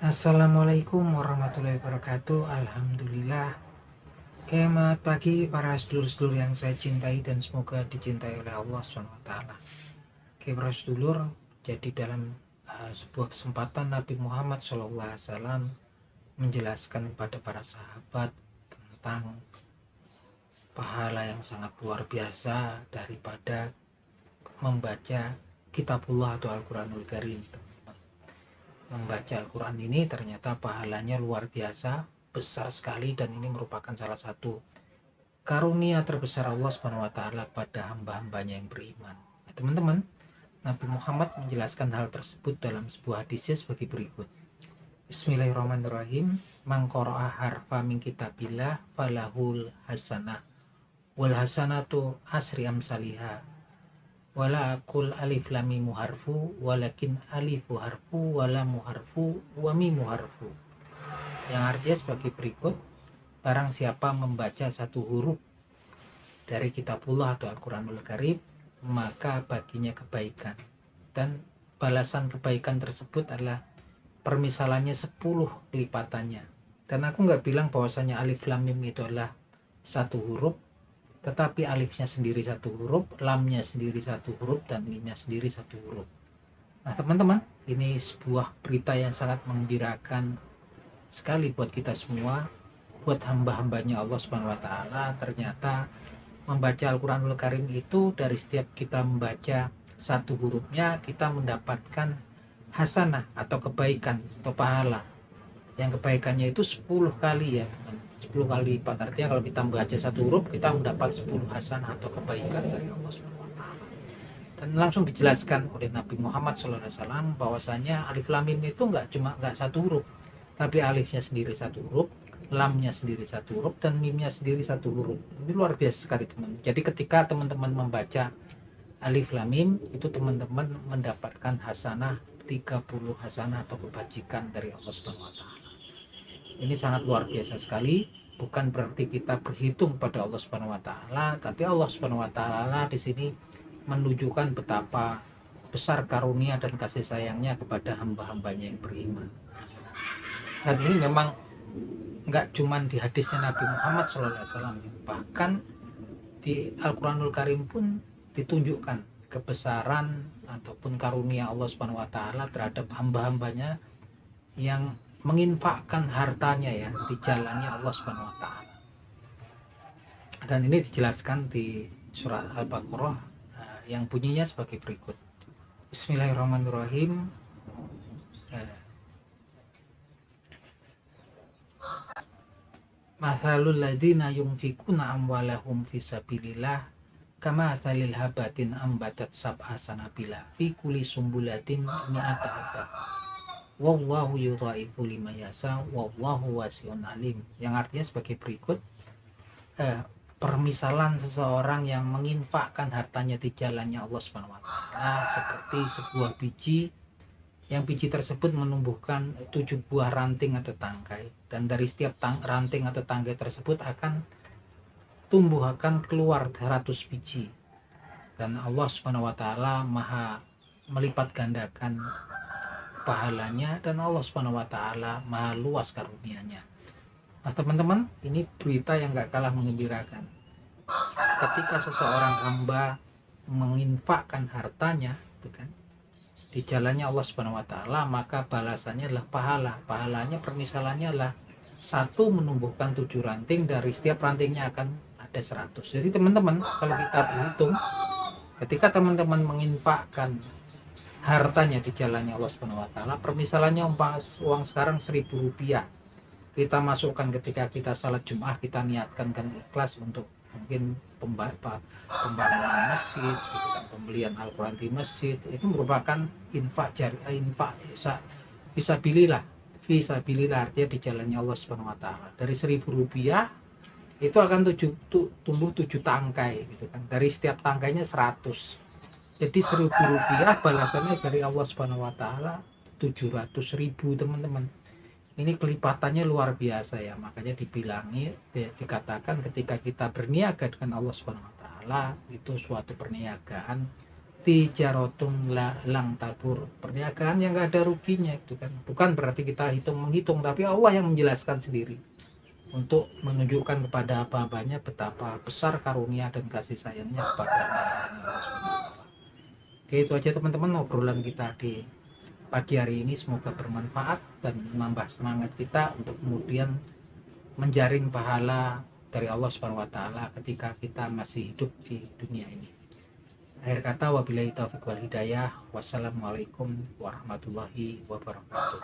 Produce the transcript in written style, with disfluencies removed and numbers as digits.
Assalamualaikum warahmatullahi wabarakatuh. Alhamdulillah. Selamat pagi para sedulur-sedulur yang saya cintai dan semoga dicintai oleh Allah SWT. Oke para sedulur, jadi dalam sebuah kesempatan Nabi Muhammad SAW menjelaskan kepada para sahabat tentang pahala yang sangat luar biasa daripada membaca kitabullah atau Al-Quranul Karim. Membaca Al-Quran ini ternyata pahalanya luar biasa, besar sekali, dan ini merupakan salah satu karunia terbesar Allah SWT pada hamba-hambanya yang beriman. Nah, teman-teman, Nabi Muhammad menjelaskan hal tersebut dalam sebuah hadisnya sebagai berikut. Bismillahirrahmanirrahim. Man qara'a harfa min kitabillah falahul hasanah wal hasanatu asri amsalihah wala akul alif lam mim harfu walakin alifu harfu wala harfu wa mim harfu, yang artinya sebagai berikut: barang siapa membaca satu huruf dari kitabullah atau Al-Quranul Karim, maka baginya kebaikan, dan balasan kebaikan tersebut adalah permisalannya 10 kelipatannya. Dan aku nggak bilang bahwasanya alif lam mim itu adalah satu huruf, tetapi alifnya sendiri satu huruf, lamnya sendiri satu huruf, dan mimnya sendiri satu huruf. Nah teman-teman, ini sebuah berita yang sangat menggembirakan sekali buat kita semua, buat hamba-hambanya Allah SWT. Ternyata membaca Al-Quranul Karim itu, dari setiap kita membaca satu hurufnya, kita mendapatkan hasanah atau kebaikan atau pahala, yang kebaikannya itu 10 kali ya teman, 10 kali lipat. Artinya kalau kita membaca satu huruf, kita mendapat 10 hasanah atau kebaikan dari Allah SWT. Dan langsung dijelaskan oleh Nabi Muhammad SAW bahwasanya alif lam mim itu nggak satu huruf, tapi alifnya sendiri satu huruf, lamnya sendiri satu huruf, dan mimnya sendiri satu huruf. Ini luar biasa sekali teman. Jadi ketika teman-teman membaca alif lam mim itu, teman-teman mendapatkan hasanah 30 hasanah atau kebajikan dari Allah SWT. Ini sangat luar biasa sekali. Bukan berarti kita berhitung pada Allah SWT, tapi Allah SWT di sini menunjukkan betapa besar karunia dan kasih sayangnya kepada hamba-hambanya yang beriman. Dan ini memang nggak cuman di hadisnya Nabi Muhammad SAW, bahkan di Al-Quranul Karim pun ditunjukkan kebesaran ataupun karunia Allah SWT terhadap hamba-hambanya yang menginfakkan hartanya ya di jalannya Allah SWT. Dan ini dijelaskan di surat Al-Baqarah yang bunyinya sebagai berikut. Bismillahirrahmanirrahim. Mathalul ladina yunfikuna amwalahum fisabilillah kama thalil habatin ambatat sab'a sanabila fi kulli sumbulatin mi'ata habah wallahu yudhaifu liman yasha wallahu wasi'un alim, yang artinya sebagai berikut. Permisalan seseorang yang menginfakkan hartanya di jalannya Allah SWT seperti sebuah biji, yang biji tersebut menumbuhkan 7 buah ranting atau tangkai, dan dari setiap ranting atau tangkai tersebut akan keluar 100 biji, dan Allah SWT maha melipat gandakan pahalanya, dan Allah SWT maha luas karunianya. Nah teman-teman, ini berita yang gak kalah mengembirakan. Ketika seseorang hamba menginfakkan hartanya itu kan, di jalannya Allah SWT, maka balasannya adalah pahala. Pahalanya, permisalannya adalah satu menumbuhkan 7 ranting, dari setiap rantingnya akan ada 100. Jadi teman-teman, kalau kita berhitung, ketika teman-teman menginfakkan hartanya di jalannya Allah SWT, permisalannya uang sekarang 1.000 rupiah, kita masukkan ketika kita salat Jumat, kita niatkan kan ikhlas untuk mungkin pembangunan masjid, gitu kan, pembelian Al-Quran di masjid, itu merupakan infak jariah, infak fisabilillah, artinya di jalannya Allah SWT. Dari 1.000 rupiah itu akan tumbuh 7 tangkai gitu kan, dari setiap tangkainya 100. Jadi 1.000 rupiah balasannya dari Allah SWT 700.000 teman-teman. Ini kelipatannya luar biasa ya, makanya dikatakan ketika kita berniaga dengan Allah SWT itu suatu perniagaan tijarotum lang tabur, perniagaan yang nggak ada ruginya itu kan. Bukan berarti kita menghitung, tapi Allah yang menjelaskan sendiri untuk menunjukkan kepada hamba-hambanya betapa besar karunia dan kasih sayangnya kepada Allah Subhanahu wa Ta'ala. Oke, itu aja teman-teman obrolan kita di pagi hari ini, semoga bermanfaat dan menambah semangat kita untuk kemudian menjaring pahala dari Allah Subhanahu wa Ta'ala ketika kita masih hidup di dunia ini. Akhir kata, wabillahi taufiq wal hidayah. Wassalamualaikum warahmatullahi wabarakatuh.